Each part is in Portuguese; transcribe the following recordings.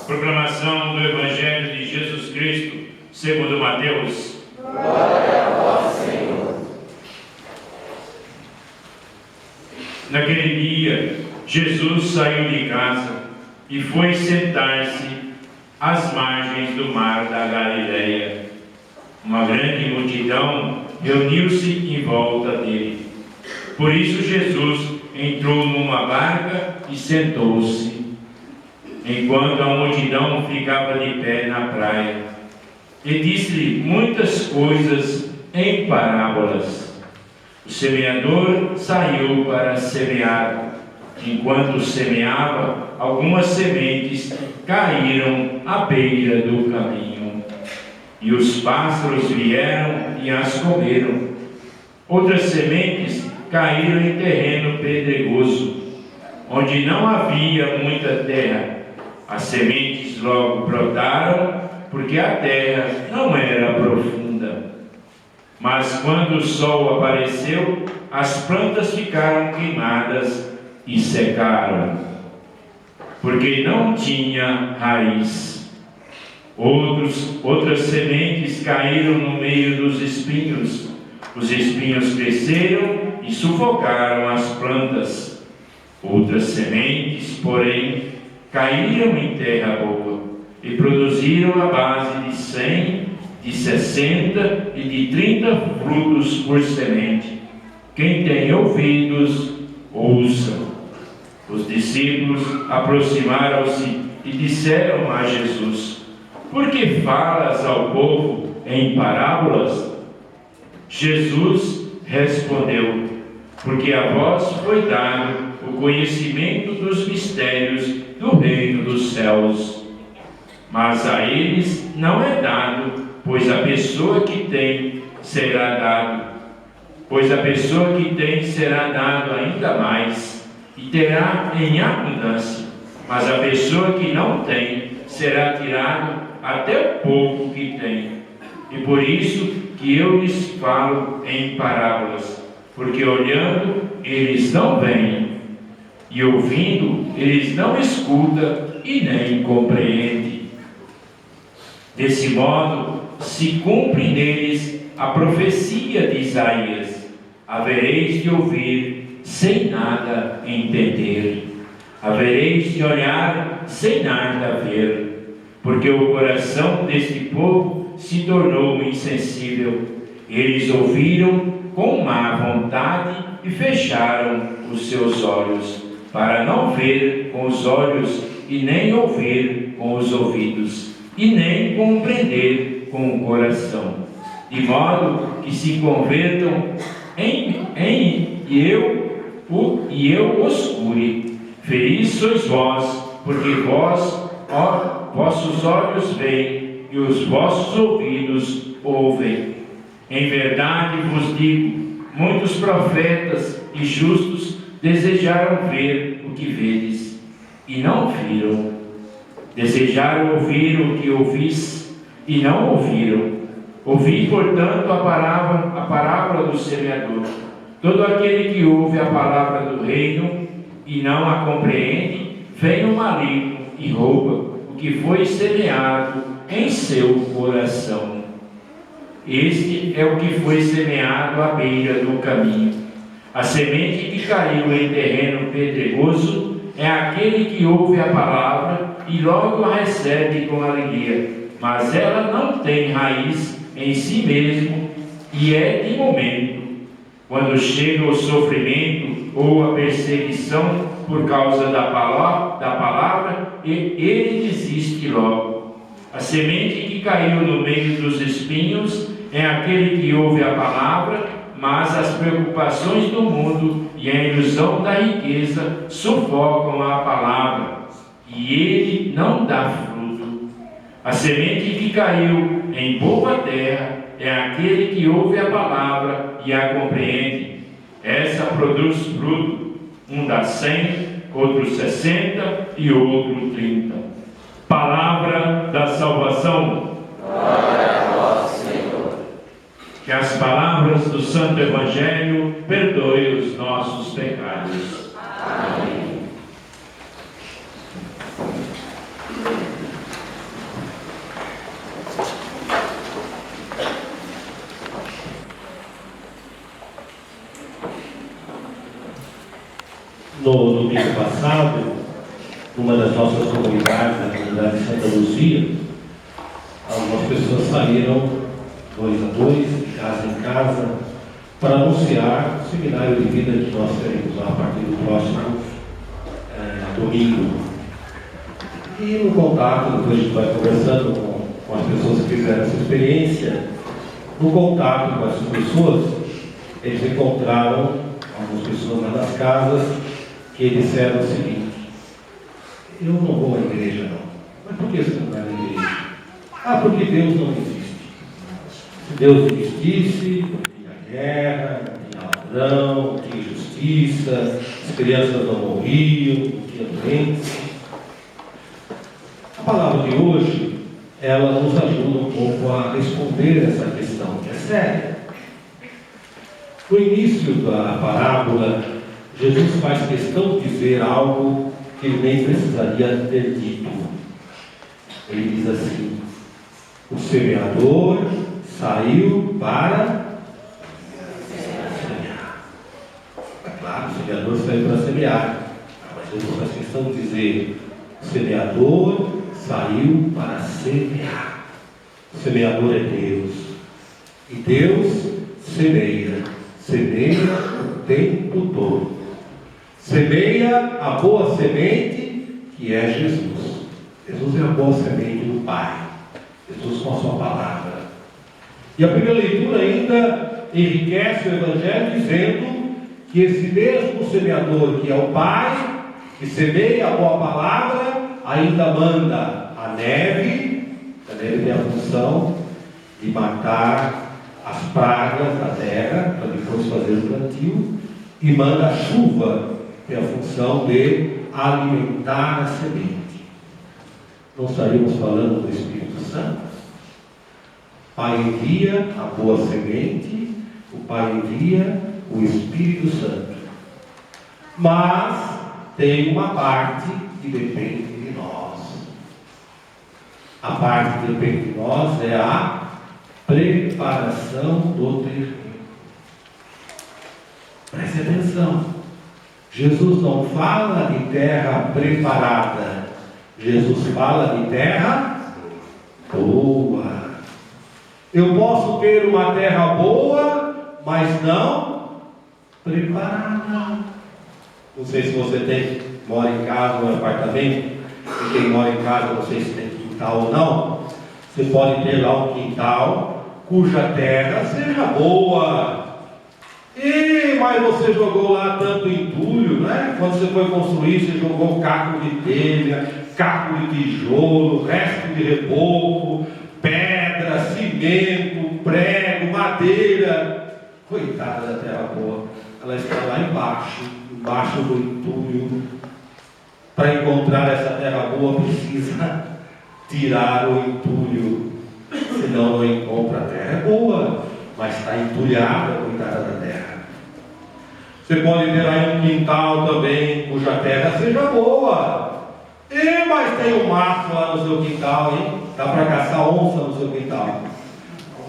Proclamação do Evangelho de Jesus Cristo, segundo Mateus. Glória a vós, Senhor. Naquele dia, Jesus saiu de casa e foi sentar-se às margens do mar da Galileia. Uma grande multidão reuniu-se em volta dele. Por isso Jesus entrou numa barca e sentou-se, enquanto a multidão ficava de pé na praia, e disse-lhe muitas coisas em parábolas. O semeador saiu para semear. Enquanto semeava, algumas sementes caíram à beira do caminho, e os pássaros vieram e as comeram. Outras sementes caíram em terreno pedregoso, onde não havia muita terra. As sementes logo brotaram, porque a terra não era profunda. Mas quando o sol apareceu, as plantas ficaram queimadas e secaram, porque não tinha raiz. Outras sementes caíram no meio dos espinhos. Os espinhos cresceram e sufocaram as plantas. Outras sementes, porém, caíram em terra boa e produziram a base de 100, de 60 e de 30 frutos por semente. Quem tem ouvidos, ouça. Os discípulos aproximaram-se e disseram a Jesus: por que falas ao povo em parábolas? Jesus respondeu: porque a vós foi dado o conhecimento dos mistérios do reino dos céus, mas a eles não é dado, pois a pessoa que tem será dado ainda mais, e terá em abundância, mas a pessoa que não tem será tirado até o pouco que tem. E por isso que eu lhes falo em parábolas, porque olhando eles não veem, e ouvindo eles não escutam e nem compreendem. Desse modo se cumpre neles a profecia de Isaías: havereis de ouvir sem nada entender, havereis de olhar sem nada ver, porque o coração deste povo se tornou insensível. Eles ouviram com má vontade e fecharam os seus olhos, para não ver com os olhos e nem ouvir com os ouvidos, e nem compreender com o coração, de modo que se convertam e eu os cure. Felizes sois vós, porque vossos olhos veem e os vossos ouvidos ouvem. Em verdade vos digo, muitos profetas e justos desejaram ver o que vedes, e não viram. Desejaram ouvir o que ouvis, e não ouviram. Ouvi, portanto, a parábola do semeador. Todo aquele que ouve a palavra do reino e não a compreende, vem o maligno e rouba o que foi semeado em seu coração. Este é o que foi semeado à beira do caminho. A semente que caiu em terreno pedregoso é aquele que ouve a palavra e logo a recebe com alegria, mas ela não tem raiz em si mesmo e é de momento. Quando chega o sofrimento ou a perseguição por causa da palavra, ele desiste logo. A semente que caiu no meio dos espinhos é aquele que ouve a palavra, mas as preocupações do mundo e a ilusão da riqueza sufocam a palavra, e ele não dá fruto. A semente que caiu em boa terra é aquele que ouve a palavra e a compreende. Essa produz fruto, um dá 100, outro 60 e outro 30. Palavra da salvação. Glória a vós, Senhor. Que as palavras do Santo Evangelho perdoem os nossos pecados. Amém. domingo passado, numa das nossas comunidades, na comunidade de Santa Luzia, algumas pessoas saíram 2 a 2, de casa em casa, para anunciar o seminário de vida que nós teremos a partir do próximo domingo. E no contato, depois a gente vai conversando com as pessoas que fizeram essa experiência, no contato com essas pessoas, eles encontraram algumas pessoas lá nas casas que disseram o seguinte: eu não vou à igreja não. Mas por que você não vai à igreja? Ah, porque Deus não existe. Se Deus existisse, não tinha guerra, não tinha ladrão, não tinha injustiça, as crianças não morriam, não tinha doença. A palavra de hoje, ela nos ajuda um pouco a responder essa questão, que é séria. No início da parábola, Jesus faz questão de dizer algo que ele nem precisaria ter dito. Ele diz assim: o semeador saiu para semear. É claro, o semeador saiu para semear, mas Jesus faz questão de dizer: o semeador saiu para semear. O semeador é Deus. E Deus semeia o tempo todo. Semeia a boa semente, que é Jesus. Jesus é a boa semente do Pai. Jesus com a sua palavra. E a primeira leitura ainda enriquece o Evangelho dizendo que esse mesmo semeador, que é o Pai, que semeia a boa palavra, ainda manda a neve. A neve tem a função de matar as pragas da terra, para depois fazer o plantio, e manda a chuva, que tem a função de alimentar a semente. Não estaríamos falando do Espírito Santo? O Pai envia a boa semente, o Pai envia o Espírito Santo. Mas tem uma parte que depende de nós. A parte que depende de nós é a preparação do terreno. Preste atenção. Jesus não fala de terra preparada. Jesus fala de terra boa. Eu posso ter uma terra boa, mas não preparada. Não sei se você mora em casa ou em apartamento. E quem mora em casa, não sei se tem quintal ou não. Você pode ter lá um quintal cuja terra seja boa. Mas você jogou lá tanto entulho, né? Quando você foi construir, você jogou caco de telha, caco de tijolo, resto de reboco, pedra, cimento, prego, madeira. Coitada da terra boa, ela está lá embaixo do entulho. Para encontrar essa terra boa, precisa tirar o entulho, senão não encontra. A terra é boa, mas está entulhada, coitada da terra. Você pode ter aí um quintal também, cuja terra seja boa. Mas tem um mato lá no seu quintal, hein? Dá para caçar onça no seu quintal.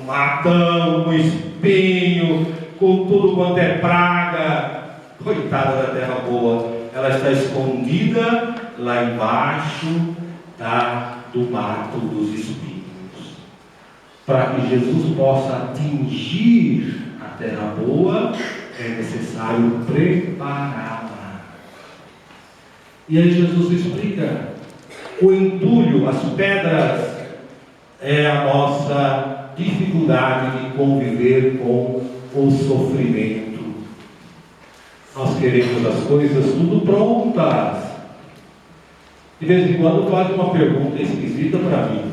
Um matão, com espinho, com tudo quanto é praga. Coitada da terra boa, ela está escondida lá embaixo do mato dos espinhos. Para que Jesus possa atingir a terra boa, é necessário prepará-la. E aí Jesus explica: o entulho, as pedras, é a nossa dificuldade de conviver com o sofrimento. Nós queremos as coisas tudo prontas. De vez em quando faz uma pergunta esquisita para mim: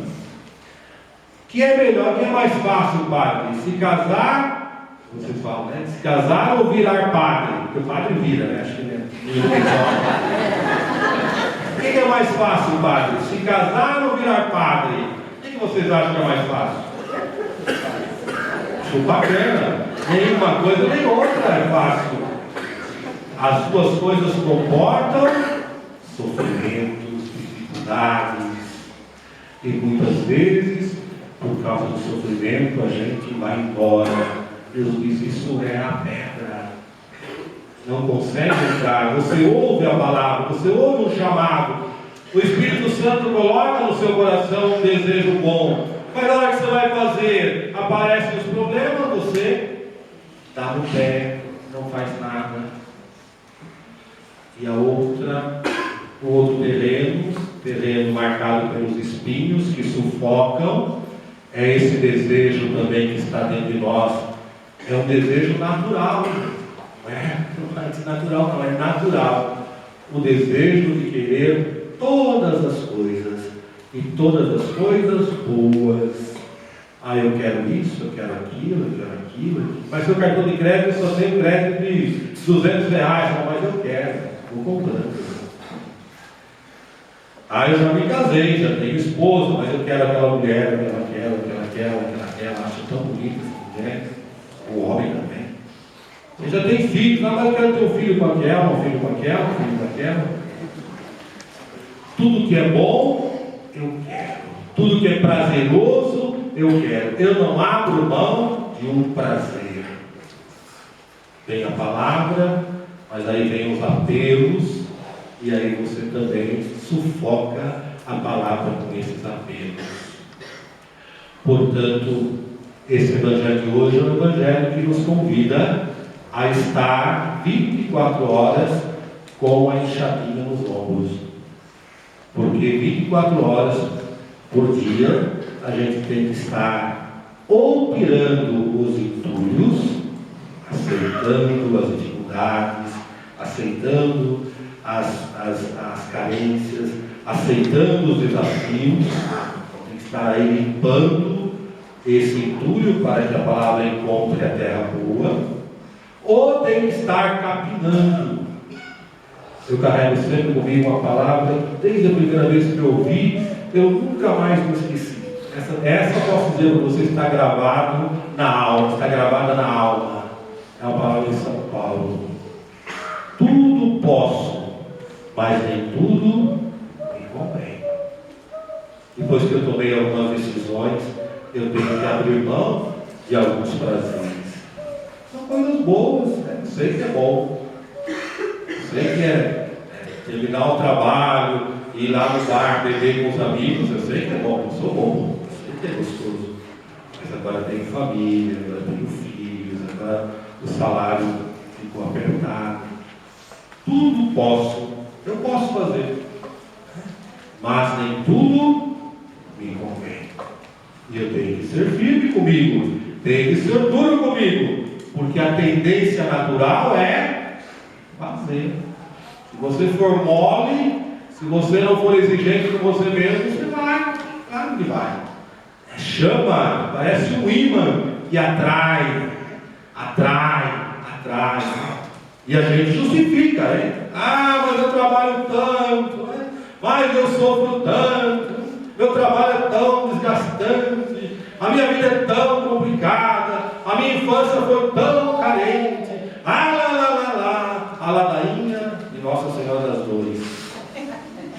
que é melhor, que é mais fácil, padre? Se casar, vocês falam, né? Se casar ou virar padre? Porque o padre vira, né? Acho que né? O que é mais fácil, padre? Se casar ou virar padre? O que vocês acham que é mais fácil? Chupa a grana. Nenhuma coisa nem outra é fácil. As duas coisas comportam sofrimentos, dificuldades, e muitas vezes, por causa do sofrimento, a gente vai embora. Jesus diz: isso é a pedra. não consegue entrar. Você ouve a palavra, você ouve um chamado. O Espírito Santo coloca no seu coração um desejo bom. Mas na hora que você vai fazer, aparecem os problemas, você dá no pé, não faz nada. E o outro terreno marcado pelos espinhos que sufocam, é esse desejo também que está dentro de nós. É um desejo natural. Não é antinatural, não, é natural. O desejo de querer todas as coisas, e todas as coisas boas. Eu quero isso, eu quero aquilo. Mas seu cartão de crédito só tem crédito de R$200, mas eu quero, vou comprando. Eu já me casei, já tenho esposa, mas eu quero aquela mulher, aquela, acho tão bonita essa mulher, o homem também. Eu já tenho filhos, mas eu quero ter um filho com aquela, um filho com aquela. Tudo que é bom, eu quero. Tudo que é prazeroso, eu quero. Eu não abro mão de um prazer. Vem a palavra, mas aí vem os apelos, e aí você também sufoca a palavra com esses apelos. Portanto, esse evangelho de hoje é um evangelho que nos convida a estar 24 horas com a enxadinha nos ombros. Porque 24 horas por dia a gente tem que estar ou tirando os entulhos, aceitando as dificuldades, aceitando as carências, aceitando os desafios. Tem que estar aí limpando esse entulho para que a palavra encontre a terra boa, ou tem que estar capinando. Eu carrego sempre comigo uma palavra, desde a primeira vez que eu ouvi, eu nunca mais me esqueci. Essa eu posso dizer para você, está gravado na alma, está gravada na alma. É uma palavra de São Paulo. Tudo posso, mas nem tudo me convém. Depois que eu tomei algumas decisões, eu tenho que abrir mão de alguns prazeres. São coisas boas, né? Eu sei que é bom. Eu sei que é terminar o trabalho, ir lá no bar, beber com os amigos. Eu sei que é bom, eu sou bom. Eu sei que é gostoso. Mas agora tenho família, agora tenho filhos, agora o salário ficou apertado. Tudo posso, eu posso fazer, mas nem tudo me convém. E eu tenho que ser firme comigo, tenho que ser duro comigo, porque a tendência natural é fazer. Se você for mole, se você não for exigente com você mesmo, você vai, claro que vai. Chama, parece um imã que atrai. E a gente justifica, hein? Mas eu trabalho tanto, né? Mas eu sofro tanto, meu trabalho é tão desgastante, a minha vida é tão complicada, a minha infância foi tão carente. A ladainha de Nossa Senhora das Dores.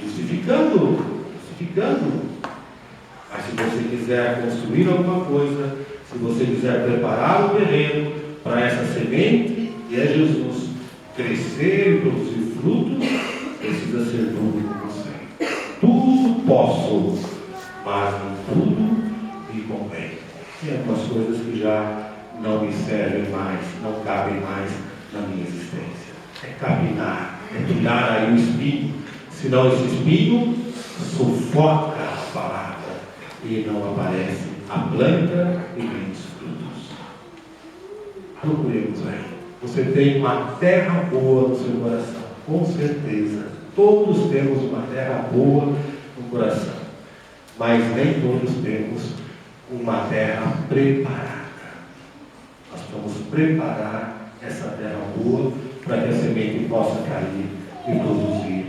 Justificando. Mas se você quiser construir alguma coisa, se você quiser preparar o terreno para essa semente, que é Jesus, crescer e produzir frutos, precisa ser duro com você. Tudo posso, mas nem tudo me convém. Tem algumas coisas que já não me servem mais, não cabem mais na minha existência. É capinar, é tirar aí o espinho, senão esse espinho sufoca a palavra e não aparece a planta e nem os frutos. Procuremos aí. Você tem uma terra boa no seu coração, com certeza. Todos temos uma terra boa no coração, mas nem todos temos uma terra preparada. Nós vamos preparar essa terra boa para que a semente possa cair e produzir